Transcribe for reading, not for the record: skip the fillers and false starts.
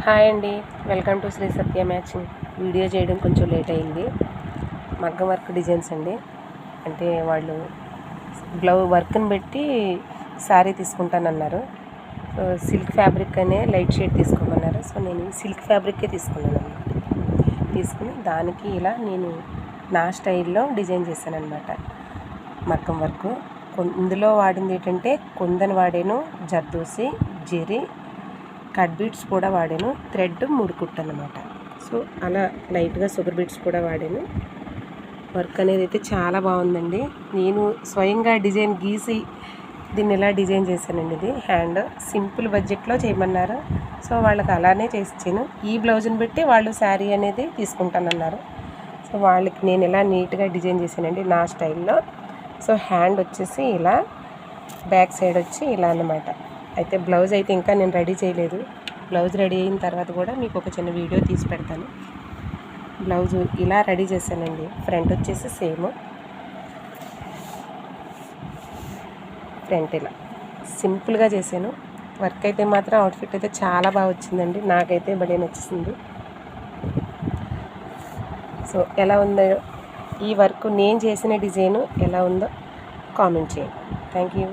Hi అండి, welcome to Sri Satya matching. Video చేయడం కొంచెం లేట్ అయింది. మగ్గం వర్క్ డిజైన్స్ అండి. అంటే వాళ్ళు వర్క్ని బట్టి శారీ తీసుకుంటానన్నారు. సో సిల్క్ ఫ్యాబ్రిక్ అనే లైట్ షేడ్ తీసుకోమన్నారు. సో నేను సిల్క్ ఫ్యాబ్రిక్కే తీసుకున్నాను అన్నమాట. తీసుకుని దానికి ఇలా నేను నా స్టైల్లో డిజైన్ చేశాను అనమాట. మగ్గం వర్క్ ఇందులో వాడింది ఏంటంటే కుందన్ వాడాను, జర్దోసి, జెరీ, కట్ బీట్స్ కూడా వాడాను, థ్రెడ్ 3 కుట్టు అన్నమాట. సో అలా లైట్గా షుగర్ బీట్స్ కూడా వాడాను. వర్క్ అనేది అయితే చాలా బాగుందండి. నేను స్వయంగా డిజైన్ గీసి దీన్ని ఇలా డిజైన్ చేశానండి. ఇది హ్యాండ్ సింపుల్ బడ్జెట్లో చేయమన్నారు. సో వాళ్ళకి అలానే చేసిచ్చాను. ఈ బ్లౌజ్ని బట్టి వాళ్ళు శారీ అనేది తీసుకుంటానన్నారు. సో వాళ్ళకి నేను ఇలా నీట్గా డిజైన్ చేశానండి నా స్టైల్లో. సో హ్యాండ్ వచ్చేసి ఇలా, బ్యాక్ సైడ్ వచ్చి ఇలా అన్నమాట. అయితే బ్లౌజ్ అయితే ఇంకా నేను రెడీ చేయలేదు. బ్లౌజ్ రెడీ అయిన తర్వాత కూడా మీకు ఒక చిన్న వీడియో తీసి పెడతాను. బ్లౌజ్ ఇలా రెడీ చేశానండి. ఫ్రంట్ వచ్చేసి సేమ్, ఫ్రంట్ ఇలా సింపుల్గా చేశాను. వర్క్ అయితే మాత్రం అవుట్ఫిట్ అయితే చాలా బాగా వచ్చిందండి. నాకైతే బడే నచ్చింది. సో ఎలా ఉందో ఈ వర్క్ నేను చేసిన డిజైను ఎలా ఉందో కామెంట్ చేయండి. Thank you.